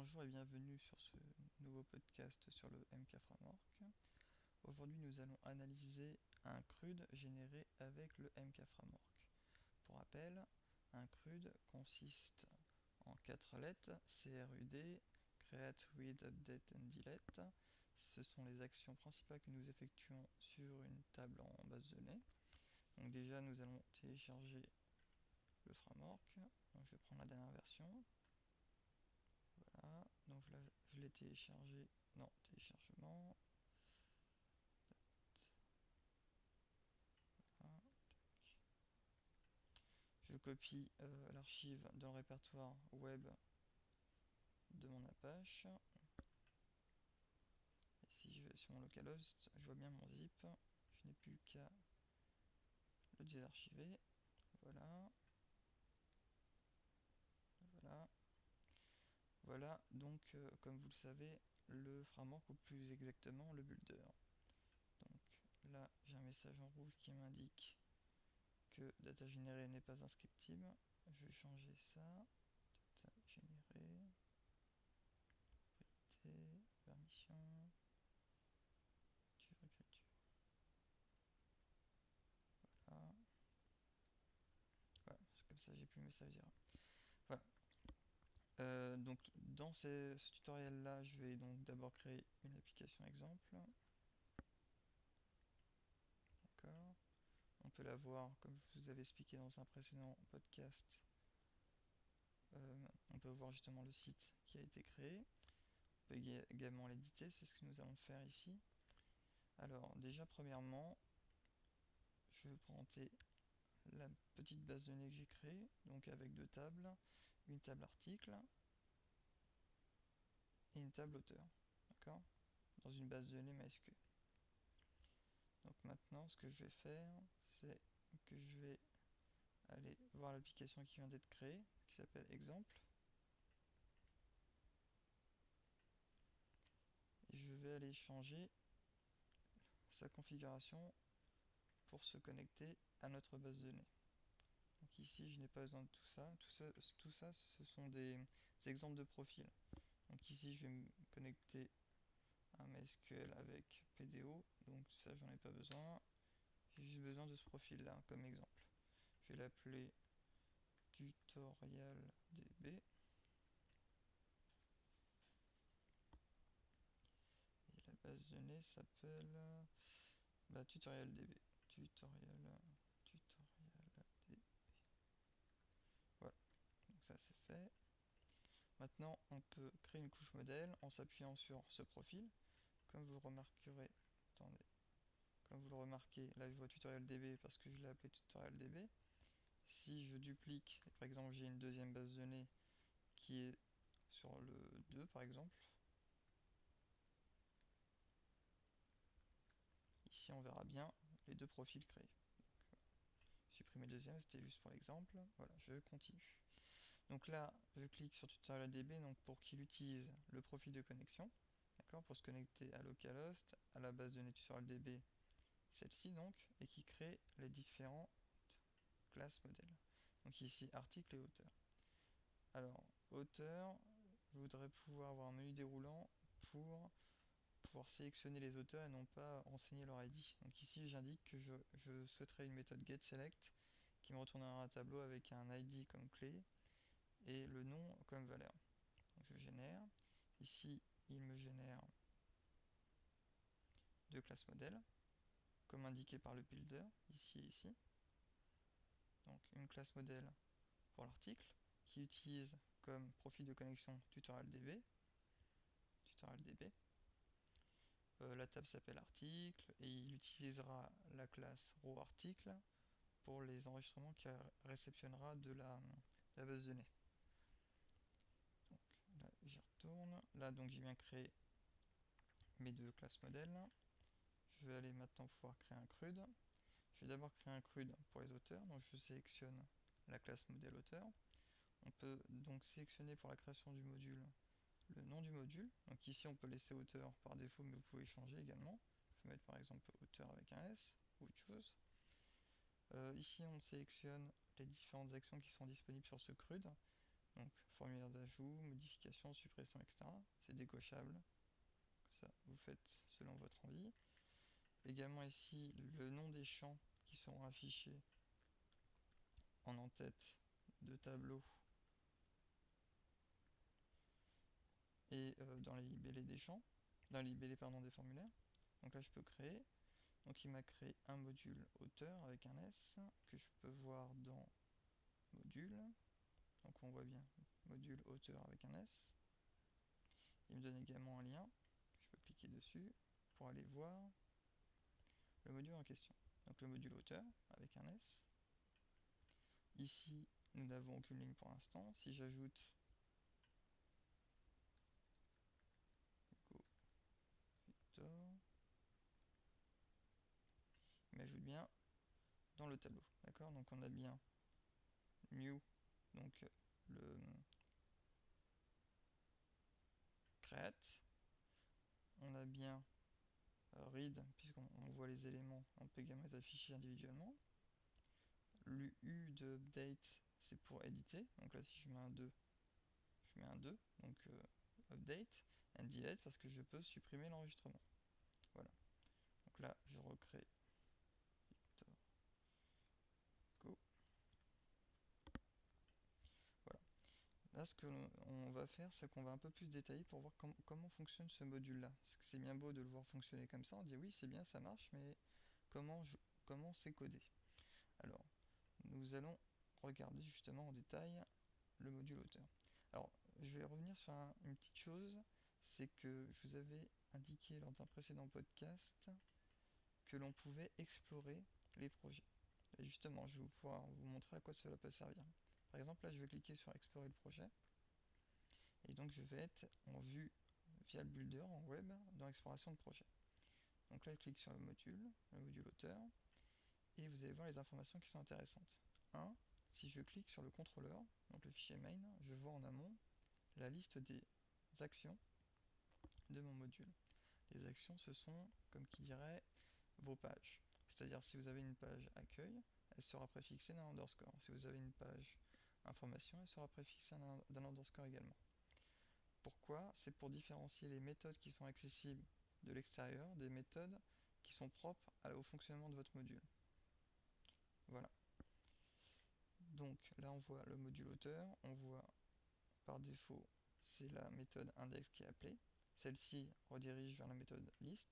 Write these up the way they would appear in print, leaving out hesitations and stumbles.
Bonjour et bienvenue sur ce nouveau podcast sur le MK Framework. Aujourd'hui nous allons analyser un CRUD généré avec le MK Framework. Pour rappel, un CRUD consiste en 4 lettres, CRUD, Create, Read, Update and Delete. Ce sont les actions principales que nous effectuons sur une table en base de données. Donc déjà nous allons télécharger le framework. Donc je vais prendre la dernière version. Voilà, donc là je l'ai téléchargé, non, téléchargement. Voilà. Je copie l'archive dans le répertoire web de mon Apache. Et si je vais sur mon localhost, je vois bien mon zip. Je n'ai plus qu'à le désarchiver. Voilà. Voilà. Voilà, donc comme vous le savez, le framework, ou plus exactement le builder. Donc là, j'ai un message en rouge qui m'indique que data générée n'est pas inscriptible. Je vais changer ça. Data générée. Propriété, permission. Écriture. Voilà. Voilà, comme ça j'ai plus le message d'erreur. Voilà. Donc dans ce tutoriel là, je vais donc d'abord créer une application exemple. D'accord. On peut la voir comme je vous avais expliqué dans un précédent podcast. On peut voir justement le site qui a été créé. On peut également l'éditer, c'est ce que nous allons faire ici. Alors déjà premièrement, je vais présenter la petite base de données que j'ai créée, donc avec deux tables, une table article et une table auteur, d'accord, dans une base de données MySQL. Donc maintenant, ce que je vais faire, c'est que je vais aller voir l'application qui vient d'être créée, qui s'appelle exemple, et je vais aller changer sa configuration pour se connecter à notre base de données. Donc ici, je n'ai pas besoin de tout ça. Tout ça, ce sont des exemples de profils. Donc ici, je vais me connecter à MySQL avec PDO. Donc ça, j'en ai pas besoin. J'ai juste besoin de ce profil-là comme exemple. Je vais l'appeler tutorialdb. Et la base de données s'appelle tutorialdb. Tutorialdb. Voilà, donc ça c'est fait. Maintenant, on peut créer une couche modèle en s'appuyant sur ce profil. Comme vous remarquerez, attendez, comme vous le remarquez, là je vois tutorialdb parce que je l'ai appelé tutorialdb. Si je duplique, par exemple j'ai une deuxième base de données qui est sur le 2 par exemple, ici on verra bien les deux profils créés. Supprimer deuxième, c'était juste pour l'exemple. Voilà, je continue. Donc là, je clique sur tutorialdb donc pour qu'il utilise le profil de connexion, d'accord, pour se connecter à localhost, à la base de données tutorialdb, celle-ci donc, et qui crée les différentes classes modèles. Donc ici, article et auteur. Alors, auteur, je voudrais pouvoir avoir un menu déroulant pour pouvoir sélectionner les auteurs et non pas renseigner leur ID. Donc ici, j'indique que je souhaiterais une méthode getSelect qui me retournera un tableau avec un ID comme clé et le nom comme valeur. Donc je génère. Ici, il me génère deux classes modèles, comme indiqué par le builder, ici et ici. Donc une classe modèle pour l'article, qui utilise comme profil de connexion tutorialdb. La table s'appelle article et il utilisera la classe rowArticle pour les enregistrements qu'il réceptionnera de la base de données. Donc là j'y retourne. Là donc j'ai bien créé mes deux classes modèles. Je vais aller maintenant pouvoir créer un CRUD. Je vais d'abord créer un CRUD pour les auteurs. Donc je sélectionne la classe modèle auteur. On peut donc sélectionner pour la création du module le nom du module. Donc ici on peut laisser auteur par défaut, mais vous pouvez changer également. Je vais mettre par exemple auteur avec un S ou autre chose. Ici on sélectionne les différentes actions qui sont disponibles sur ce CRUD. Donc formulaire d'ajout, modification, suppression, etc. C'est décochable. Ça, vous faites selon votre envie. Également ici, le nom des champs qui seront affichés en en-tête de tableau et dans les libellés des champs, dans les libellés pardon, des formulaires. Donc là, je peux créer. Donc il m'a créé un module auteur avec un S que je peux voir dans module. Donc on voit bien module auteur avec un S. Il me donne également un lien. Je peux cliquer dessus pour aller voir le module en question. Donc le module auteur avec un S. Ici, nous n'avons aucune ligne pour l'instant. Si j'ajoute Victor, il m'ajoute bien dans le tableau. D'accord? Donc on a bien new, donc le create. On a bien read, puisqu'on voit les éléments, on peut également les afficher individuellement. Le U de update, c'est pour éditer. Donc là, si je mets un 2, je mets un 2. Donc update and delete parce que je peux supprimer l'enregistrement. Voilà. Donc là, je recrée Victor Go. Voilà. Là, ce qu'on va faire, c'est qu'on va un peu plus détailler pour voir comment fonctionne ce module-là. Parce que c'est bien beau de le voir fonctionner comme ça. On dit oui, c'est bien, ça marche, mais comment c'est codé? Alors, nous allons regarder justement en détail le module auteur. Alors, je vais revenir sur une petite chose, c'est que je vous avais indiqué lors d'un précédent podcast que l'on pouvait explorer les projets. Et justement, je vais pouvoir vous montrer à quoi cela peut servir. Par exemple, là, je vais cliquer sur explorer le projet. Et donc, je vais être en vue via le builder en web dans exploration de projet. Donc là, je clique sur le module auteur, et vous allez voir les informations qui sont intéressantes. 1. Si je clique sur le contrôleur, donc le fichier main, je vois en amont la liste des actions de mon module. Les actions, ce sont, comme qui dirait, vos pages. C'est-à-dire, si vous avez une page accueil, elle sera préfixée d'un underscore. Si vous avez une page information, elle sera préfixée d'un underscore également. Pourquoi? C'est pour différencier les méthodes qui sont accessibles de l'extérieur des méthodes qui sont propres au fonctionnement de votre module. Voilà. Donc là, on voit le module auteur, on voit par défaut, c'est la méthode index qui est appelée. Celle-ci redirige vers la méthode list.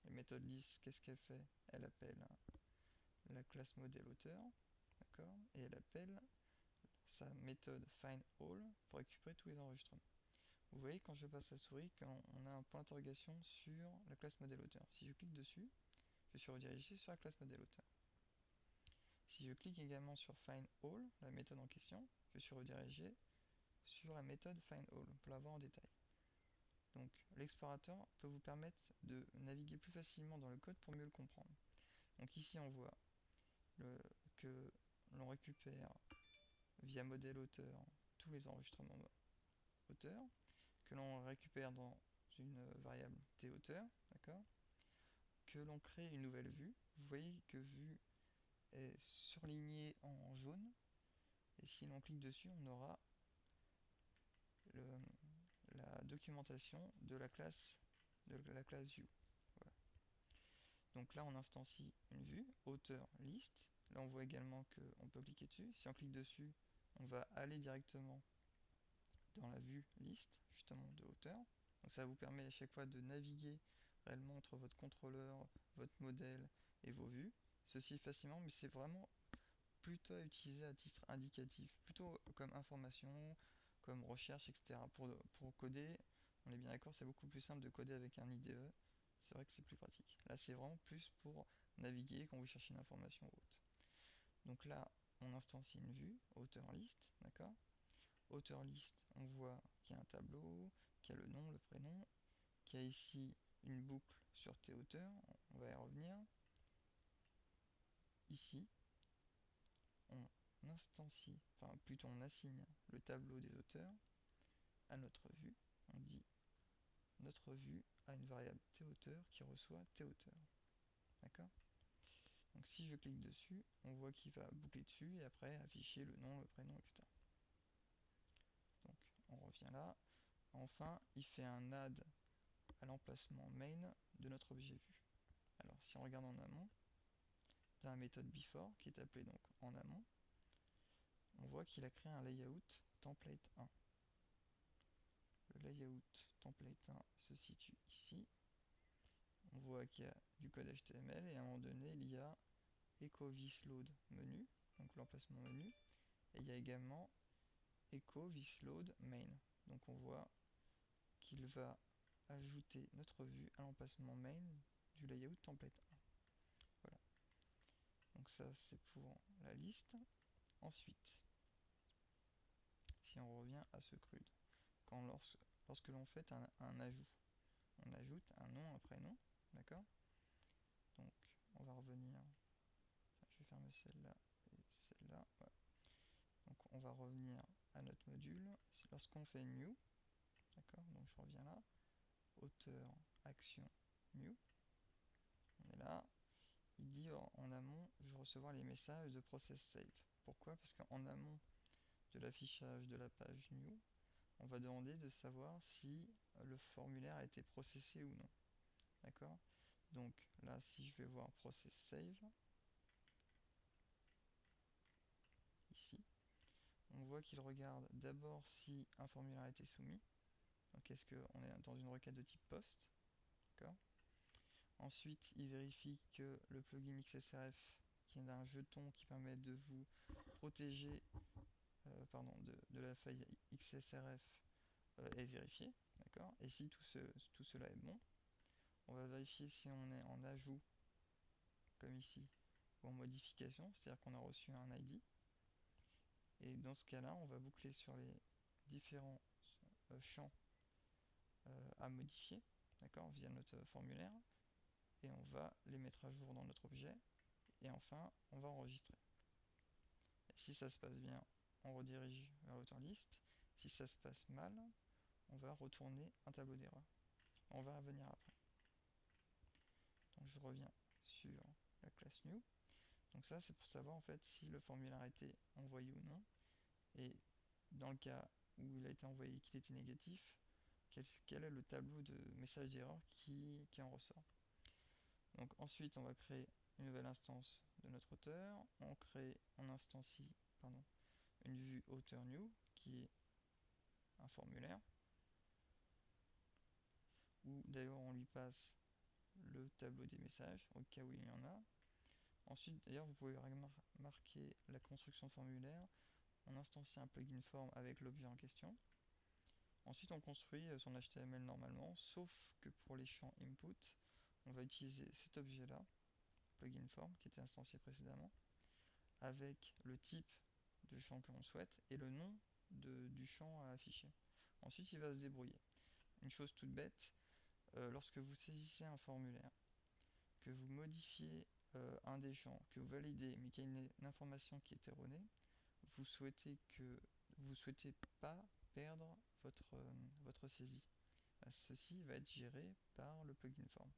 La méthode list, qu'est-ce qu'elle fait? Elle appelle la classe modèle auteur, d'accord? Et elle appelle sa méthode findAll pour récupérer tous les enregistrements. Vous voyez quand je passe la souris qu'on a un point d'interrogation sur la classe modèle auteur. Si je clique dessus, je suis redirigé sur la classe modèle auteur. Si je clique également sur findAll, la méthode en question, je suis redirigé sur la méthode findAll pour la voir en détail. Donc l'explorateur peut vous permettre de naviguer plus facilement dans le code pour mieux le comprendre. Donc ici on voit que l'on récupère via modèle auteur tous les enregistrements auteur, que l'on récupère dans une variable tauteur, d'accord, que l'on crée une nouvelle vue. Vous voyez que vue est surlignée en jaune, et si l'on clique dessus, on aura la documentation de la classe view. Voilà. Donc là, on instancie une vue, auteur list. Là, on voit également qu'on peut cliquer dessus. Si on clique dessus, on va aller directement dans la vue list, justement, de auteur. Donc ça vous permet à chaque fois de naviguer réellement entre votre contrôleur, votre modèle et vos vues. Ceci facilement, mais c'est vraiment plutôt à utiliser à titre indicatif, plutôt comme information, comme recherche, etc. Pour coder, on est bien d'accord, c'est beaucoup plus simple de coder avec un IDE. C'est vrai que c'est plus pratique. Là, c'est vraiment plus pour naviguer quand vous cherchez une information ou autre. Donc là, on instancie une vue, auteur list, d'accord? Auteur list, on voit qu'il y a un tableau, qu'il y a le nom, le prénom, qu'il y a ici une boucle sur tes auteurs, on va y revenir. Ici, on instancie, enfin plutôt on assigne le tableau des auteurs à notre vue. On dit notre vue a une variable tauteur qui reçoit tauteur. D'accord? Donc si je clique dessus, on voit qu'il va boucler dessus et après afficher le nom, le prénom, etc. on revient là. Enfin, il fait un add à l'emplacement main de notre objet vu. Alors, si on regarde en amont, dans la méthode before, qui est appelée donc en amont, on voit qu'il a créé un layout template 1. Le layout template 1 se situe ici. On voit qu'il y a du code HTML et à un moment donné, il y a echo visload menu, donc l'emplacement menu, et il y a également echo visload main. Donc on voit qu'il va ajouter notre vue à l'emplacement main du layout template 1. Voilà. Donc ça c'est pour la liste. Ensuite, si on revient à ce CRUD, lorsque l'on fait un ajout, on ajoute un nom, un prénom, d'accord? Donc on va revenir, je vais fermer celle-là et celle-là. Ouais. Donc on va revenir à notre module. Lorsqu'on fait new, d'accord? Donc je reviens là, auteur, action, new. On est là. Il dit en amont, je vais recevoir les messages de process save. Pourquoi? Parce qu'en amont de l'affichage de la page new, on va demander de savoir si le formulaire a été processé ou non. D'accord? Donc là, si je vais voir process save, ici, on voit qu'il regarde d'abord si un formulaire a été soumis. Donc est-ce qu'on est dans une requête de type post? D'accord? Ensuite, il vérifie que le plugin XSRF, qui est un jeton qui permet de vous protéger de la faille XSRF, est vérifié. D'accord? Et si tout cela est bon, on va vérifier si on est en ajout, comme ici, ou en modification, c'est-à-dire qu'on a reçu un ID. Et dans ce cas-là, on va boucler sur les différents champs à modifier, d'accord, via notre formulaire, et on va les mettre à jour dans notre objet, et enfin, on va enregistrer. Et si ça se passe bien, on redirige vers l'auteur list. Si ça se passe mal, on va retourner un tableau d'erreur. On va revenir après. Donc je reviens sur la classe new. Donc ça, c'est pour savoir en fait si le formulaire a été envoyé ou non. Et dans le cas où il a été envoyé et qu'il était négatif, quel est le tableau de message d'erreur qui en ressort. Donc ensuite, on va créer une nouvelle instance de notre auteur. On instancie une vue auteur new qui est un formulaire où d'ailleurs on lui passe le tableau des messages au cas où il y en a. Ensuite, d'ailleurs, vous pouvez marquer la construction formulaire. On instancie un plugin form avec l'objet en question. Ensuite, on construit son HTML normalement, sauf que pour les champs input, on va utiliser cet objet-là, plugin form, qui était instancié précédemment, avec le type de champ que l'on souhaite et le nom du champ à afficher. Ensuite, il va se débrouiller. Une chose toute bête, lorsque vous saisissez un formulaire, que vous modifiez un des champs, que vous validez, mais qu'il y a une information qui est erronée, vous souhaitez pas perdre votre saisie. Ceci va être géré par le plugin form.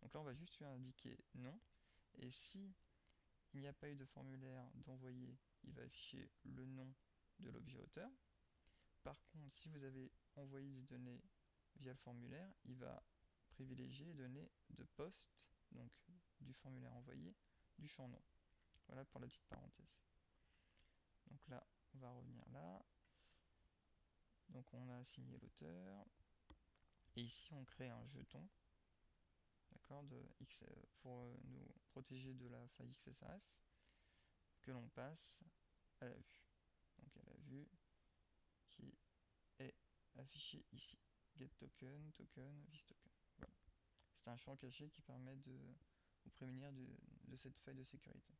Donc là, on va juste lui indiquer non. Et si il n'y a pas eu de formulaire d'envoyer, il va afficher le nom de l'objet auteur. Par contre, si vous avez envoyé des données via le formulaire, il va privilégier les données de post, donc du formulaire envoyé, du champ nom. Voilà pour la petite parenthèse. Donc là, on va revenir là. Donc on a assigné l'auteur. Et ici, on crée un jeton, d'accord, pour nous protéger de la faille XSRF, que l'on passe à la vue. Donc à la vue qui est affichée ici. GetToken, token, visToken. Voilà. C'est un champ caché qui permet de vous prémunir de cette faille de sécurité.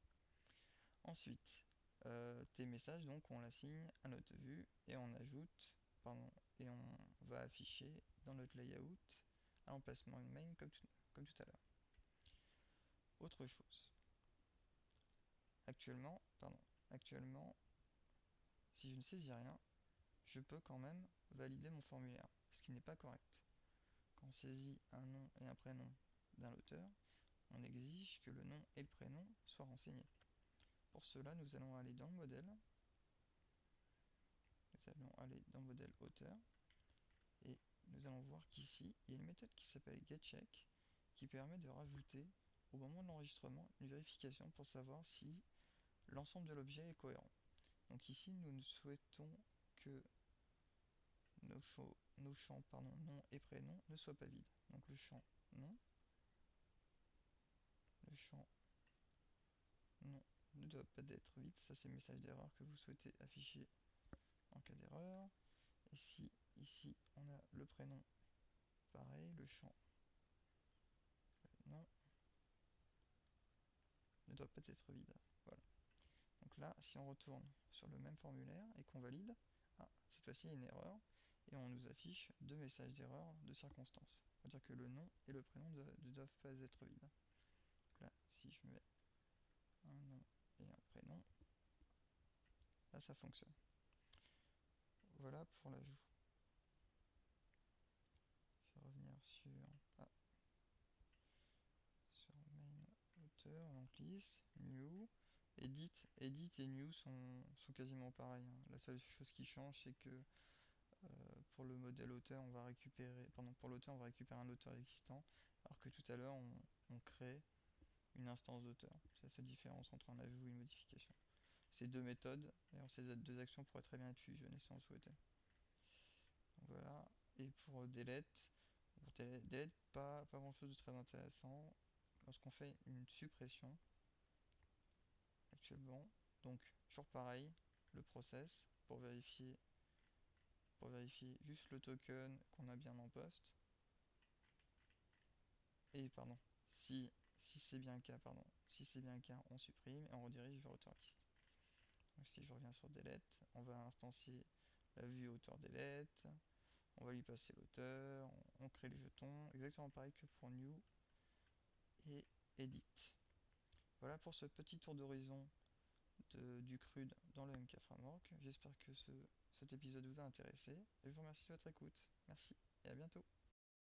Ensuite, tes messages, donc on l'assigne à notre vue et on ajoute, et on va afficher dans notre layout à l'emplacement main comme tout à l'heure. Autre chose. Actuellement, si je ne saisis rien, je peux quand même valider mon formulaire, ce qui n'est pas correct. Quand on saisit un nom et un prénom d'un auteur, on exige que le nom et le prénom soient renseignés. Pour cela, nous allons aller dans le modèle, Nous allons aller dans modèle hauteur et nous allons voir qu'ici il y a une méthode qui s'appelle getCheck qui permet de rajouter au moment de l'enregistrement une vérification pour savoir si l'ensemble de l'objet est cohérent. Donc ici nous souhaitons que nos champs nom et prénom ne soient pas vides. Donc le champ nom, le champ nom ne doit pas être vide, ça c'est le message d'erreur que vous souhaitez afficher en cas d'erreur. Et si ici on a le prénom, pareil, le champ nom ne doit pas être vide. Voilà. Donc là, si on retourne sur le même formulaire et qu'on valide, cette fois-ci il y a une erreur et on nous affiche deux messages d'erreur de circonstance. C'est-à-dire que le nom et le prénom ne doivent pas être vides. Donc là, si je mets un nom et un prénom, là ça fonctionne. Voilà pour l'ajout. Je vais revenir sur main auteur, donc list, new, edit et new sont quasiment pareils. La seule chose qui change, c'est que pour le modèle auteur, on va récupérer, pour l'auteur, on va récupérer un auteur existant, alors que tout à l'heure, on crée une instance d'auteur. C'est la seule différence entre un ajout et une modification. Ces deux méthodes, d'ailleurs ces deux actions pourraient très bien être fusionnées si on le souhaitait. Donc voilà. Et pour delete, pas grand chose de très intéressant. Lorsqu'on fait une suppression, actuellement, donc toujours pareil, le process pour vérifier juste le token qu'on a bien en poste. Et pardon, si c'est bien le cas, on supprime et on redirige vers auteur list. Donc si je reviens sur delete, on va instancier la vue auteur delete, on va lui passer l'auteur, on crée les jetons, exactement pareil que pour new et edit. Voilà pour ce petit tour d'horizon du CRUD dans le MK Framework. J'espère que cet épisode vous a intéressé et je vous remercie de votre écoute. Merci et à bientôt.